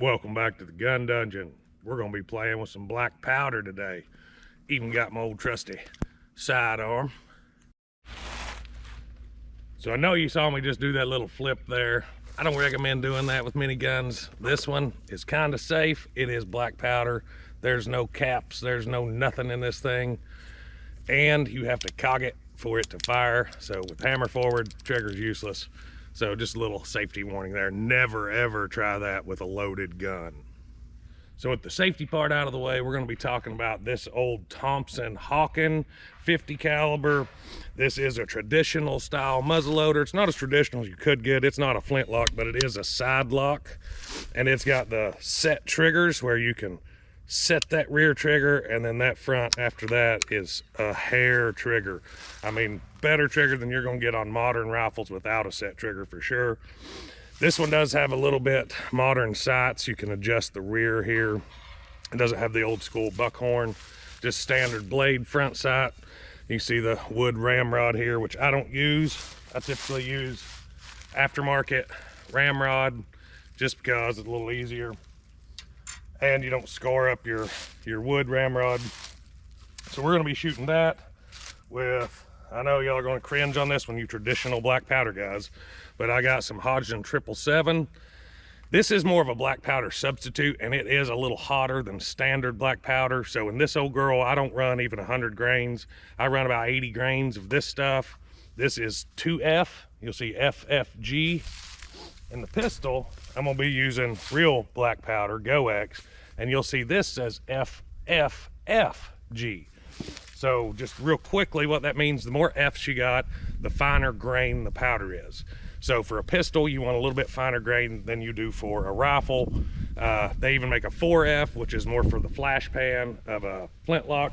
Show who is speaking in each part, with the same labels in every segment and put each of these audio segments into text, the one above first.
Speaker 1: Welcome back to the gun dungeon. We're gonna be playing with some black powder today. Even got my old trusty sidearm. So I know you saw me just do that little flip there. I don't recommend doing that with miniguns. This one is kind of safe. It is black powder. There's no caps, there's no nothing in this thing. And you have to cock it for it to fire. So with hammer forward, trigger's useless. So just a little safety warning there. Never ever try that with a loaded gun. So with the safety part out of the way, we're going to be talking about this old Thompson Hawkin 50 caliber. This is a traditional style muzzleloader. It's not as traditional as you could get. It's not a flintlock, but it is a side lock. And it's got the set triggers where you can set that rear trigger, and then that front after that is a hair trigger. I mean, better trigger than you're going to get on modern rifles without a set trigger for sure. This one does have a little bit modern sights. You can adjust the rear here. It doesn't have the old school buckhorn, just standard blade front sight. You see the wood ramrod here, which I don't use. I typically use aftermarket ramrod just because it's a little easier. And you don't score up your wood ramrod. So we're gonna be shooting that with, I know y'all are gonna cringe on this one, you traditional black powder guys, but I got some Hodgdon 777. This is more of a black powder substitute, and it is a little hotter than standard black powder. So in this old girl, I don't run even 100 grains. I run about 80 grains of this stuff. This is 2F, you'll see FFG. In the pistol, I'm gonna be using real black powder, GoX, and you'll see this says FFFG. So just real quickly, what that means, the more F's you got, the finer grain the powder is. So for a pistol, you want a little bit finer grain than you do for a rifle. They even make a 4F, which is more for the flash pan of a flintlock.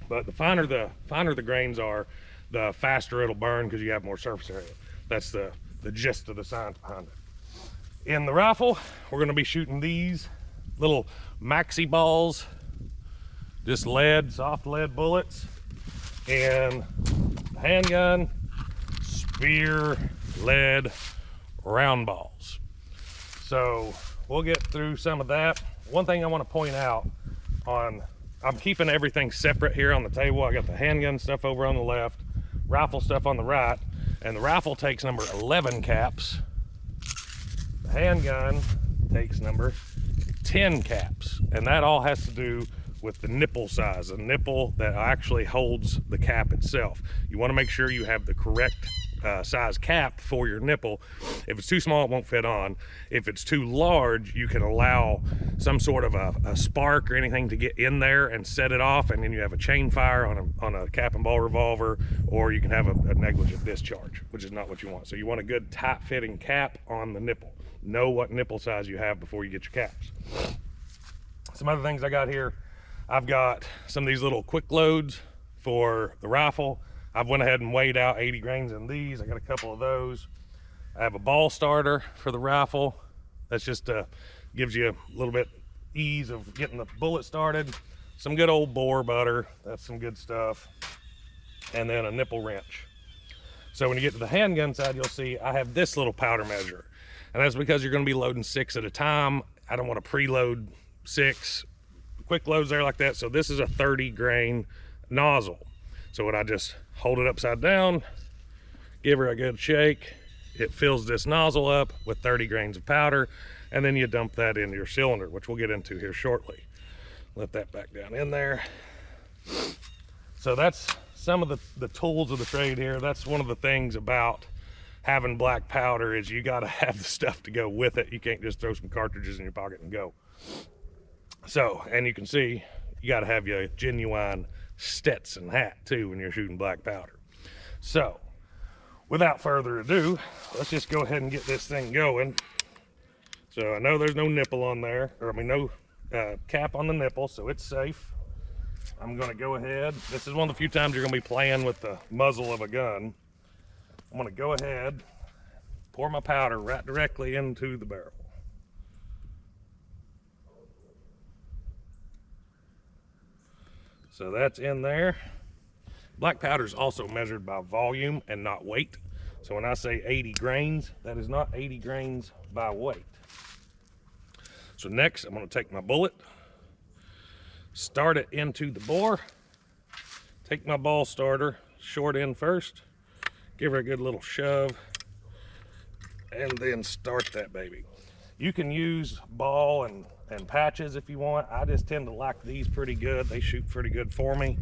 Speaker 1: But the finer the grains are, the faster it'll burn because you have more surface area. That's the gist of the science behind it. In the rifle, we're going to be shooting these little maxi balls, just lead, soft lead bullets, and handgun, spear, lead, round balls. So we'll get through some of that. One thing I want to point out I'm keeping everything separate here on the table. I got the handgun stuff over on the left, rifle stuff on the right, and the rifle takes number 11 caps. The handgun takes number 10 caps, and that all has to do with the nipple size, a nipple that actually holds the cap itself. You want to make sure you have the correct size cap for your nipple. If it's too small, it won't fit on. If it's too large, you can allow some sort of a spark or anything to get in there and set it off, and then you have a chain fire on a cap and ball revolver, or you can have a negligent discharge, which is not what you want. So you want a good tight fitting cap on the nipple. Know what nipple size you have before you get your caps. Some other things I got here, I've got some of these little quick loads for the rifle. I've went ahead and weighed out 80 grains in these. I got a couple of those. I have a ball starter for the rifle. That's just gives you a little bit ease of getting the bullet started. Some good old bore butter, that's some good stuff. And then a nipple wrench. So when you get to the handgun side, you'll see I have this little powder measure. And that's because you're gonna be loading 6 at a time. I don't wanna preload 6 quick loads there like that. So this is a 30 grain nozzle. So when I just hold it upside down, give her a good shake, it fills this nozzle up with 30 grains of powder, and then you dump that into your cylinder, which we'll get into here shortly. Let that back down in there. So that's some of the tools of the trade here. That's one of the things about having black powder, is you gotta have the stuff to go with it. You can't just throw some cartridges in your pocket and go. So, and you can see, you gotta have your genuine Stetson hat too when you're shooting black powder. So without further ado, let's just go ahead and get this thing going. So I know there's no nipple on there, or I mean no cap on the nipple, so it's safe. I'm gonna go ahead, this is one of the few times you're gonna be playing with the muzzle of a gun. I'm gonna go ahead, pour my powder right directly into the barrel. So that's in there. Black powder is also measured by volume and not weight. So when I say 80 grains, that is not 80 grains by weight. So next, I'm gonna take my bullet, start it into the bore, take my ball starter, short end first, give her a good little shove, and then start that baby. You can use ball and patches if you want. I just tend to like these pretty good. They shoot pretty good for me.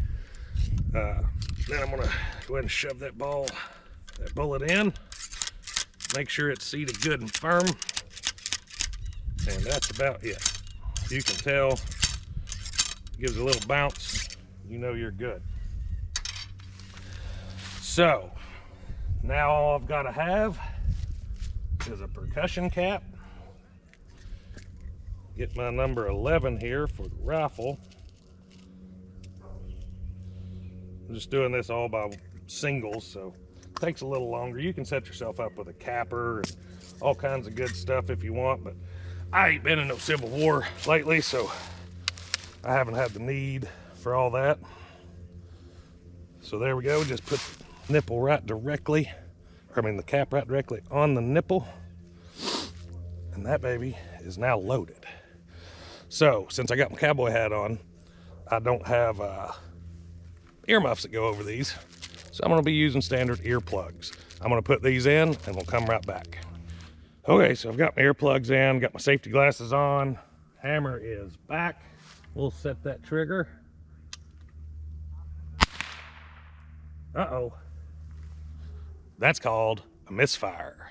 Speaker 1: Then I'm gonna go ahead and shove that bullet in. Make sure it's seated good and firm. And that's about it. You can tell, gives a little bounce, you know you're good. So, now all I've gotta have is a percussion cap. Get my number 11 here for the rifle. I'm just doing this all by singles, so it takes a little longer. You can set yourself up with a capper and all kinds of good stuff if you want, but I ain't been in no Civil War lately, so I haven't had the need for all that. So there we go, just put the nipple right directly, the cap right directly on the nipple, and that baby is now loaded. So since I got my cowboy hat on, I don't have earmuffs that go over these, so I'm gonna be using standard earplugs. I'm gonna put these in and we'll come right back. Okay, so I've got my earplugs in, got my safety glasses on, hammer is back. We'll set that trigger. Uh-oh. That's called a misfire.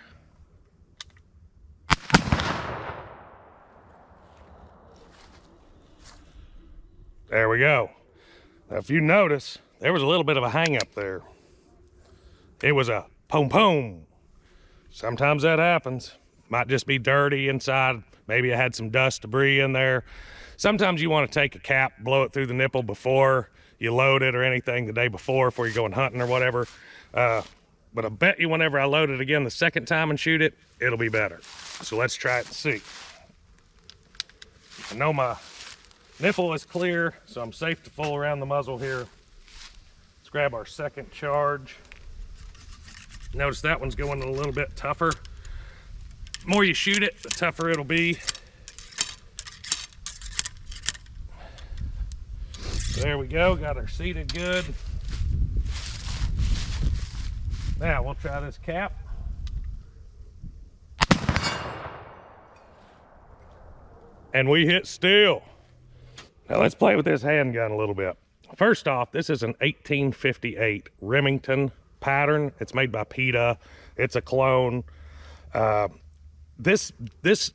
Speaker 1: There we go. Now, if you notice, there was a little bit of a hang up there. It was a pom-pom. Sometimes that happens. Might just be dirty inside. Maybe I had some dust, debris in there. Sometimes you want to take a cap, blow it through the nipple before you load it or anything the day before you're going hunting or whatever. But I bet you whenever I load it again the second time and shoot it, it'll be better. So let's try it and see. I know my nipple is clear, so I'm safe to fool around the muzzle here. Let's grab our second charge. Notice that one's going a little bit tougher. The more you shoot it, the tougher it'll be. There we go, got her seated good. Now we'll try this cap. And we hit steel. Now let's play with this handgun a little bit. First off, this is an 1858 Remington pattern. It's made by PETA. It's a clone. This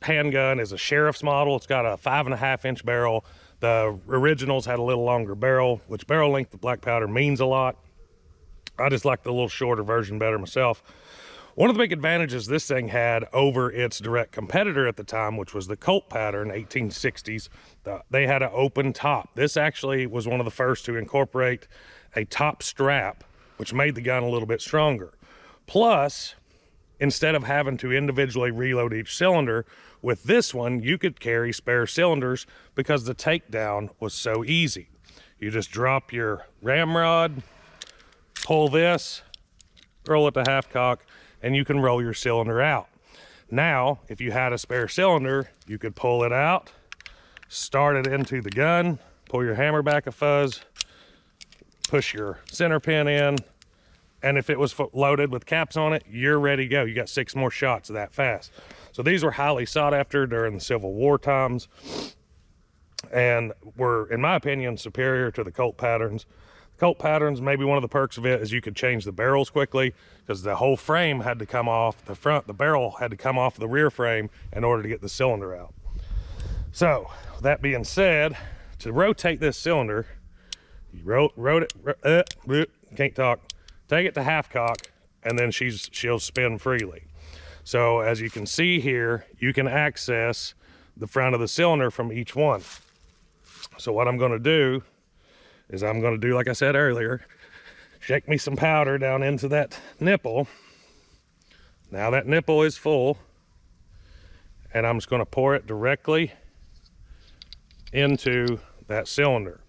Speaker 1: handgun is a sheriff's model. It's got a 5.5-inch barrel. The originals had a little longer barrel, which barrel length of black powder means a lot. I just like the little shorter version better myself. One of the big advantages this thing had over its direct competitor at the time, which was the Colt pattern, 1860s, they had an open top. This actually was one of the first to incorporate a top strap, which made the gun a little bit stronger. Plus, instead of having to individually reload each cylinder, with this one, you could carry spare cylinders because the takedown was so easy. You just drop your ramrod, pull this, roll it to half cock, and you can roll your cylinder out. Now, if you had a spare cylinder, you could pull it out, start it into the gun, pull your hammer back a fuzz, push your center pin in, and if it was loaded with caps on it, you're ready to go. You got 6 more shots that fast. So these were highly sought after during the Civil War times and were, in my opinion, superior to the Colt patterns. Colt patterns, maybe one of the perks of it is you could change the barrels quickly because the whole frame had to come off the front. The barrel had to come off the rear frame in order to get the cylinder out. So that being said, to rotate this cylinder, you can't talk. Take it to half cock, and then she'll spin freely. So as you can see here, you can access the front of the cylinder from each one. So what I'm gonna do is I'm gonna do, like I said earlier, shake me some powder down into that nipple. Now that nipple is full, and I'm just gonna pour it directly into that cylinder.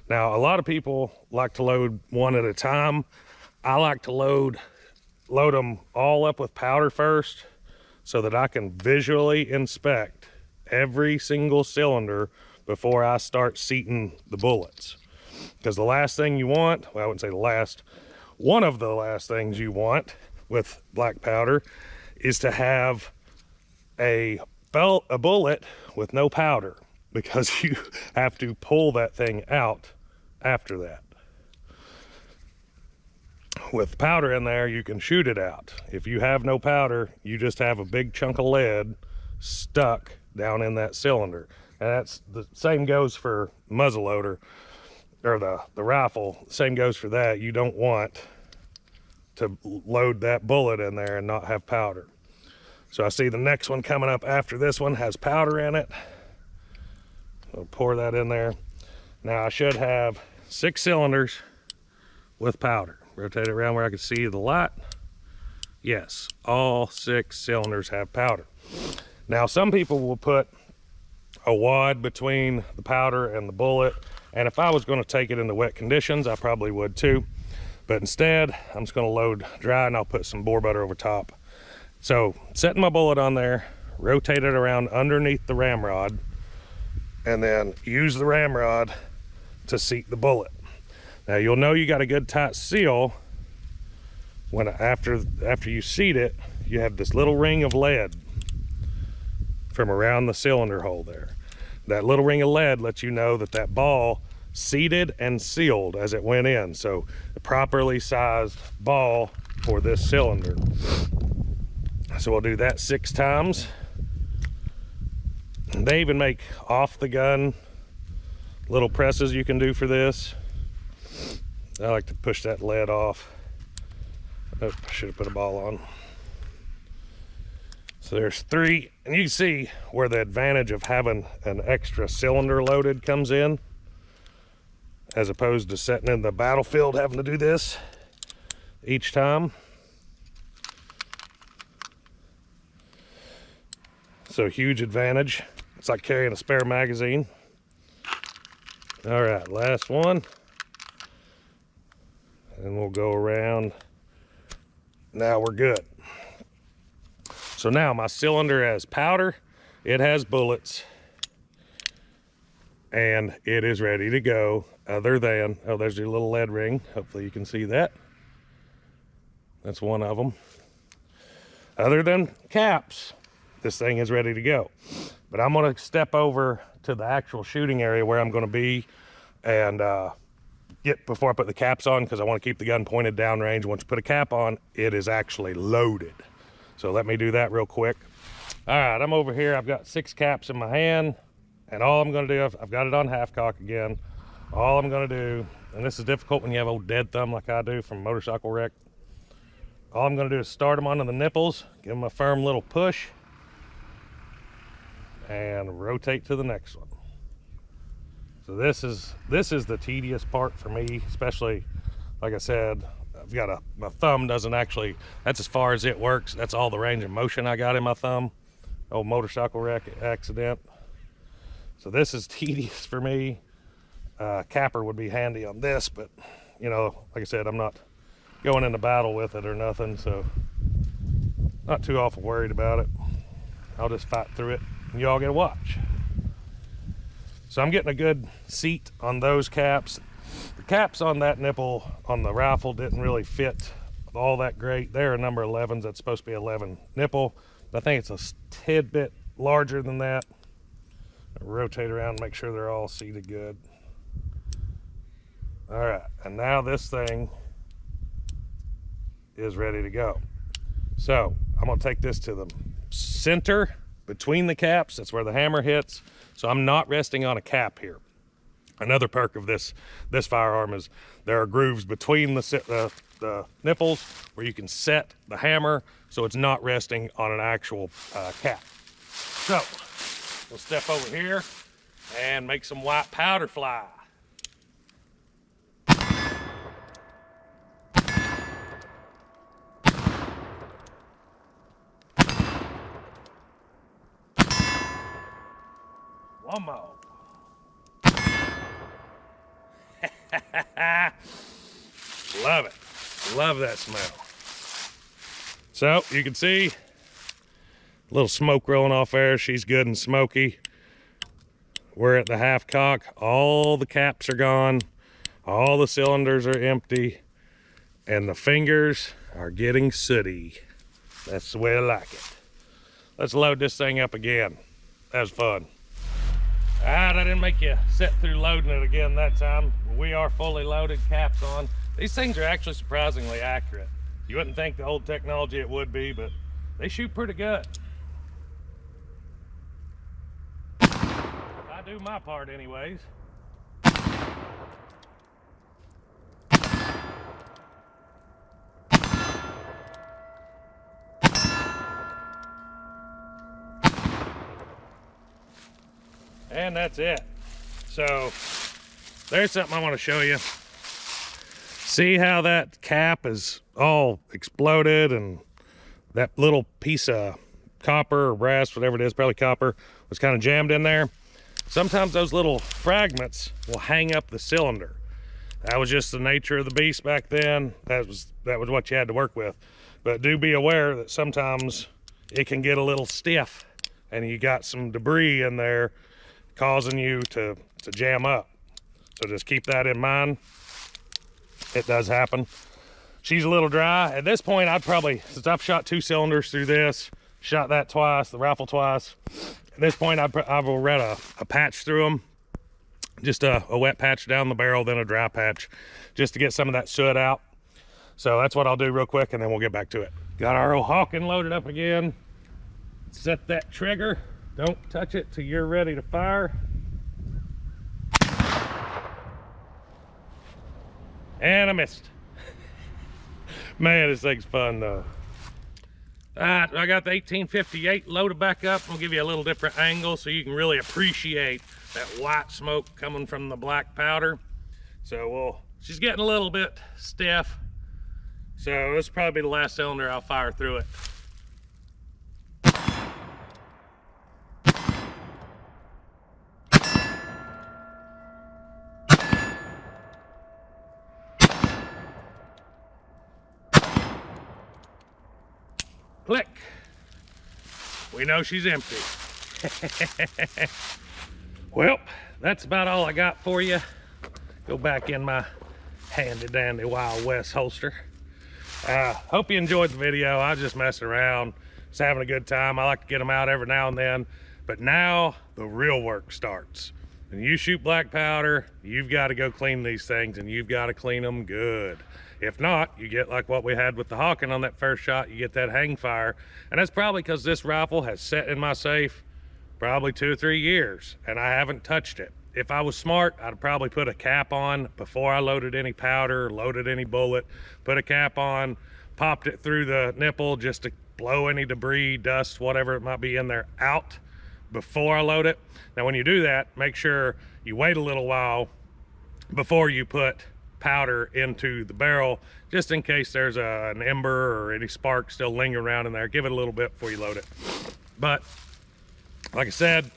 Speaker 1: Now, a lot of people like to load one at a time. I like to load them all up with powder first so that I can visually inspect every single cylinder before I start seating the bullets. Because the last thing you want, well, I wouldn't say the last, one of the last things you want with black powder is to have a bullet with no powder, because you have to pull that thing out after that. With powder in there, you can shoot it out. If you have no powder, you just have a big chunk of lead stuck down in that cylinder. And that's the same goes for muzzleloader, or the rifle. Same goes for that. You don't want to load that bullet in there and not have powder. So I see the next one coming up after this one has powder in it. I'll pour that in there. Now I should have 6 cylinders with powder. Rotate it around where I can see the light. Yes, all 6 cylinders have powder. Now some people will put a wad between the powder and the bullet, and if I was going to take it into wet conditions, I probably would too. But instead, I'm just going to load dry, and I'll put some boar butter over top. So setting my bullet on there, rotate it around underneath the ramrod, and then use the ramrod to seat the bullet. Now you'll know you got a good tight seal when after you seat it, you have this little ring of lead from around the cylinder hole there. That little ring of lead lets you know that that ball seated and sealed as it went in. So a properly sized ball for this cylinder. So we'll do that 6 times. And they even make off the gun little presses you can do for this. I like to push that lead off. Oh, I should have put a ball on. So there's 3, and you can see where the advantage of having an extra cylinder loaded comes in, as opposed to sitting in the battlefield having to do this each time. So huge advantage. It's like carrying a spare magazine. All right, last one. And we'll go around. Now we're good. So now my cylinder has powder, it has bullets, and it is ready to go, other than, oh, there's your little lead ring. Hopefully you can see that. That's one of them. Other than caps, this thing is ready to go. But I'm gonna step over to the actual shooting area where I'm gonna be, and before I put the caps on, because I want to keep the gun pointed downrange. Once you put a cap on, it is actually loaded. So let me do that real quick. All right, I'm over here. I've got 6 caps in my hand, and all I'm going to do, I've got it on half cock again. All I'm going to do, and this is difficult when you have old dead thumb like I do from motorcycle wreck. All I'm going to do is start them onto the nipples, give them a firm little push, and rotate to the next one. So this is the tedious part for me, especially, like I said, I've got my thumb doesn't actually, that's as far as it works. That's all the range of motion I got in my thumb. Old motorcycle wreck accident. So this is tedious for me. Capper would be handy on this, but you know, like I said, I'm not going into battle with it or nothing, so not too awful worried about it. I'll just fight through it and y'all get to watch. So I'm getting a good seat on those caps. The caps on that nipple on the rifle didn't really fit all that great. They're a number 11s. That's supposed to be 11 nipple. I think it's a tidbit larger than that. Rotate around, make sure they're all seated good. All right, and now this thing is ready to go. So I'm gonna take this to the center between the caps. That's where the hammer hits. So I'm not resting on a cap here. Another perk of this firearm is there are grooves between the nipples where you can set the hammer so it's not resting on an actual cap. So we'll step over here and make some white powder fly. One more. Love it. Love that smell. So you can see Little smoke rolling off there. She's good and smoky. We're at the half cock. All the caps are gone. All the cylinders are empty. And the fingers are getting sooty. That's the way I like it. Let's load this thing up again. That was fun. All right, I didn't make you sit through loading it again that time. We are fully loaded, caps on. These things are actually surprisingly accurate. You wouldn't think the old technology it would be, but they shoot pretty good. I do my part anyways. And that's it. So there's something I want to show you. See how that cap is all exploded and that little piece of copper or brass, whatever it is, probably copper, was kind of jammed in there. Sometimes those little fragments will hang up the cylinder. That was just the nature of the beast back then. That was what you had to work with. But do be aware that sometimes it can get a little stiff and you got some debris in there causing you to jam up. So just keep that in mind. It does happen. She's a little dry. At this point, I'd probably, since I've shot 2 cylinders through this, shot that twice, the rifle twice. At this point, I will run a patch through them. Just a wet patch down the barrel, then a dry patch, just to get some of that soot out. So that's what I'll do real quick, and then we'll get back to it. Got our old Hawkin loaded up again. Set that trigger. Don't touch it till you're ready to fire. And I missed. Man, this thing's fun though. All right, I got the 1858 loaded back up. I'll give you a little different angle so you can really appreciate that white smoke coming from the black powder. So she's getting a little bit stiff. So this will probably be the last cylinder I'll fire through it. Click. We know she's empty. Well, that's about all I got for you. Go back in my handy dandy Wild West holster. Hope you enjoyed the video. I was just messing around, just having a good time. I like to get them out every now and then, but now the real work starts. When you shoot black powder, you've got to go clean these things, and you've got to clean them good. If not, you get like what we had with the Hawkin on that first shot. You get that hang fire, and that's probably because this rifle has sat in my safe probably 2 or 3 years, and I haven't touched it. If I was smart, I'd probably put a cap on before I loaded any powder, loaded any bullet, put a cap on, popped it through the nipple just to blow any debris, dust, whatever it might be in there out before I load it. Now, when you do that, make sure you wait a little while before you put powder into the barrel, just in case there's an ember or any spark still lingering around in there. Give it a little bit before you load it. But like I said,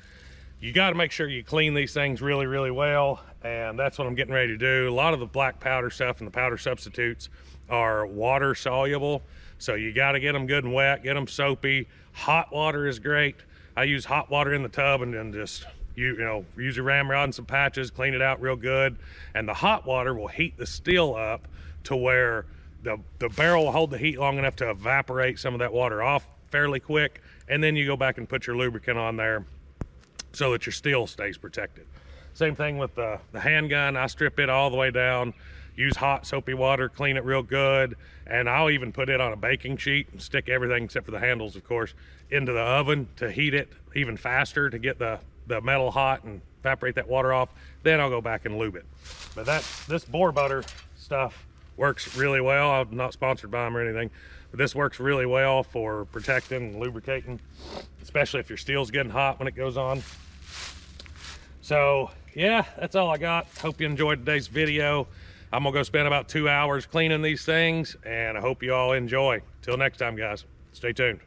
Speaker 1: you got to make sure you clean these things really, really well, and that's what I'm getting ready to do. A lot of the black powder stuff and the powder substitutes are water soluble, so you got to get them good and wet, get them soapy. Hot water is great. I use hot water in the tub and then just use your ramrod and some patches, clean it out real good, and the hot water will heat the steel up to where the barrel will hold the heat long enough to evaporate some of that water off fairly quick, and then you go back and put your lubricant on there so that your steel stays protected. Same thing with the handgun. I strip it all the way down, use hot soapy water, clean it real good, and I'll even put it on a baking sheet and stick everything except for the handles, of course, into the oven to heat it even faster to get the metal hot and evaporate that water off. Then I'll go back and lube it. But this boar butter stuff works really well. I'm not sponsored by them or anything, but this works really well for protecting and lubricating, especially if your steel's getting hot when it goes on. So yeah, that's all I got. Hope you enjoyed today's video. I'm gonna go spend about 2 hours cleaning these things, and I hope you all enjoy. Till next time, guys, stay tuned.